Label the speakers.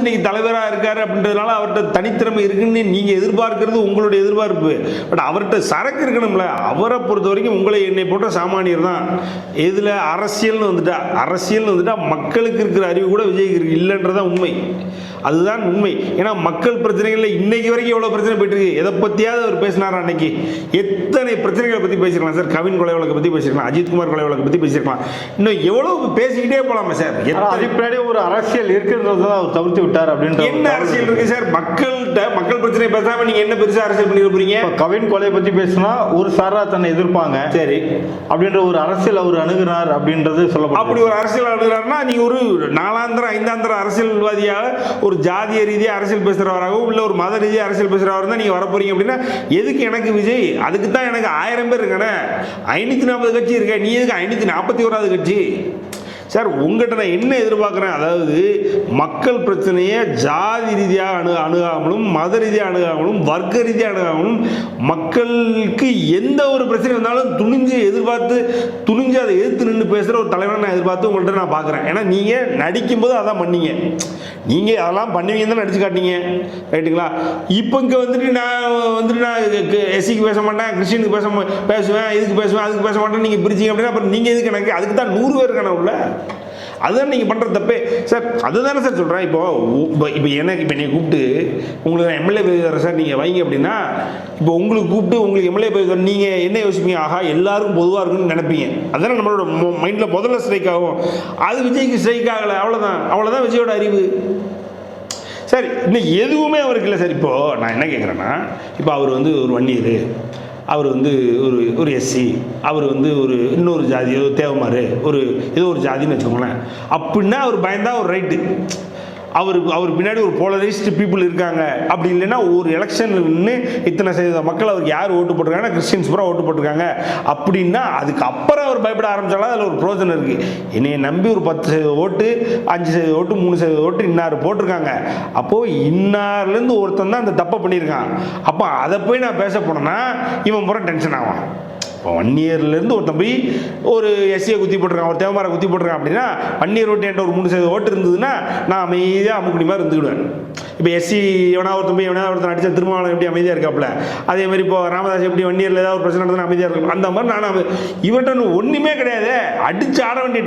Speaker 1: இன்னைக்கு தலைவராக இருக்காரு அப்படின்றதுனால அவர்கிட்ட தனித்திறமை இருக்குன்னு நீங்க எதிர்பார்க்கிறது உங்களுடைய எதிர்பார்ப்பு. பட் அவர்கிட்ட சரக்கு இருக்கணும்ல. அவரை பொறுத்த வரைக்கும் உங்களை என்னை போன்ற சாமானியர் தான். எதுல அரசியல்னு வந்துட்டா மக்களுக்கு இருக்கிற அறிவு கூட விஜய்க்கு இருக்கு இல்லைன்றதான் உண்மை. அதுதான் உண்மை. ஏன்னா மக்கள் பிரச்சனைகள்ல இன்னைக்கு வரைக்கும் எவ்வளவு பிரச்சனை போயிட்டு இருக்கு. எதை பத்தியாவது அவர் பேசினாரா? அன்னைக்கு எத்தனை பிரச்சனைகளை பத்தி பேசிருக்கலாம் சார். கவின் கொலை வழக்கை பத்தி பேசிருக்கலாம், அஜித்குமார் கொலை வழக்கை பத்தி பேசிருக்கலாம், இன்னும் எவ்வளவு பேசிக்கிட்டே போலாமா சார்.
Speaker 2: அதுக்கு ஒரு அரசியல் இருக்குன்றத அவர் தவிர்த்து விட்டார் அப்படின்ற
Speaker 1: என்ன அரசியல் இருக்கு சார்? மக்கள் பிரச்சனை பேசாம நீங்க என்ன பெருசா அரசியல் பண்ணிட போறீங்க?
Speaker 2: கவின் கொலை பத்தி பேசினா ஒரு சாரா தன்னை எதிர்ப்பாங்க, சரி அப்படின்ற ஒரு அரசியல் அவர் அணுகுறார் அப்படின்றது சொல்லப்படும்.
Speaker 1: அப்படி ஒரு அரசியல் அணுகுறாருன்னா நீங்க ஒரு நாலாந்திர ஐந்தாந்திர அரசியல்வாதியாக ஒரு ஜாதிய ரீதியாக அரசியல் பேசுறவராகவும் இல்ல ஒரு மத ரீதியாக அரசியல் பேசுறவராக தான் நீங்க வர போறீங்க அப்படின்னா எதுக்கு எனக்கு விஜய்? அதுக்கு தான் எனக்கு 1000 பேர் இருக்கானே, 540 கட்சி இருக்க. நீ எதுக்கு 541வது கட்சி? சார் உங்கள்கிட்ட நான் என்ன எதிர்பார்க்குறேன், அதாவது மக்கள் பிரச்சனையை ஜாதி ரீதியாக அணுகாமலும் மத ரீதியாக அணுகாமலும் வர்க்க ரீதியாக அணுகாமலும் மக்களுக்கு எந்த ஒரு பிரச்சனை வந்தாலும் துணிஞ்சு அதை எதிர்த்து நின்று பேசுகிற ஒரு தலைவரை நான் எதிர்பார்த்து உங்கள்கிட்ட நான் பார்க்குறேன். ஏன்னா நீங்கள் நடிக்கும்போது அதான் பண்ணீங்க, நீங்கள் அதெல்லாம் பண்ணுவீங்க தான் நடிச்சு காட்டிங்க, ரைட்டுங்களா? இப்போ இங்கே நான் எஸ்சிக்கு பேச மாட்டேன், கிறிஸ்டினுக்கு பேசுவேன், இதுக்கு பேசுவேன், அதுக்கு பேச மாட்டேன் நீங்கள் பிரிச்சிங்க அப்படின்னா அப்புறம் நீங்கள் எதுக்கு எனக்கு? அதுக்கு தான் 100 பேர் இருக்கான உள்ள. அதுதான் நீங்கள் பண்ணுற தப்பே சார். அதுதானே சார் சொல்கிறேன். இப்போ என்னை கூப்பிட்டு உங்களுக்கு நான் எம்எல்ஏ பதவி தரேன் சார் நீங்கள் வைங்க அப்படின்னா, இப்போ உங்களுக்கு கூப்பிட்டு உங்களுக்கு எம்எல்ஏ பதவி தரேன் நீங்கள் என்ன யோசிப்பீங்க? ஆஹா எல்லாருக்கும் பொதுவாக இருக்குன்னு நினைப்பீங்க. அதுதானே நம்மளோட மைண்டில் முதல்ல ஸ்ட்ரைக் ஆகும். அது விஜய்க்கு ஸ்ட்ரைக் ஆகலை, அவ்வளோதான் விஜயோட அறிவு. சரி, இன்னும் எதுவுமே அவருக்கு இல்லை சார். இப்போது நான் என்ன கேட்குறேன்னா, இப்போ அவர் ஒரு வன்னியர், அவர் ஒரு எஸ்சி, அவர் ஒரு இன்னொரு ஜாதி, ஏதோ தேவமாறு ஏதோ ஒரு ஜாதின்னு வச்சுக்கோங்களேன். அப்படின்னா அவர் பயந்தா ஒரு ரைட்டு. அவர் பின்னாடி ஒரு போலரைஸ்டு பீப்புள் இருக்காங்க. அப்படி இல்லைன்னா ஒரு எலெக்ஷன் நின்று இத்தனை சதவீத மக்கள் அவருக்கு யார் ஓட்டு போட்டிருக்காங்கன்னா கிறிஸ்டின்ஸ் பூரா ஓட்டு போட்டிருக்காங்க அப்படின்னா அதுக்கப்புறம் அவர் பயப்பட ஆரம்பிச்சாலும் அதில் ஒரு பிரோஜனம் இருக்குது. என்னையை நம்பி ஒரு 10% ஓட்டு, 5% ஓட்டு, 3% ஓட்டு இன்னார் போட்டிருக்காங்க. அப்போது இன்னார்லேருந்து ஒருத்தன் தான் அந்த தப்பை பண்ணியிருக்கான். அப்போ அதை போய் நான் பேச போனேன்னா இவன் பூரா டென்ஷன் ஆவான். இப்போ 1 இயர்லேருந்து ஒருத்தன் போய் ஒரு எஸ்சியை குத்தி போட்டிருக்கான், ஒரு தேவமாரை குத்தி போட்டிருக்கான் அப்படின்னா 1 இயர் ஓட்டு என்கிட்ட ஒரு 3% ஓட்டு இருந்ததுன்னா நான் அமைதியாக அமுக்குடி மாதிரி இருந்துக்கிடுவேன். இப்போ எஸ்சி ஒருத்தன் அடித்தா திருமாவளவன் எப்படி அமைதியாக இருக்காப்புல, அதே மாதிரி இப்போ ராமதாஸ் எப்படி 1 இயரில் ஏதாவது ஒரு பிரச்சனை நடந்ததுன்னா அமைதியாக இருக்கும். அந்த மாதிரி நான் இவன்ட்ட ஒன்றுமே கிடையாது, அடிச்சு ஆட வேண்டிய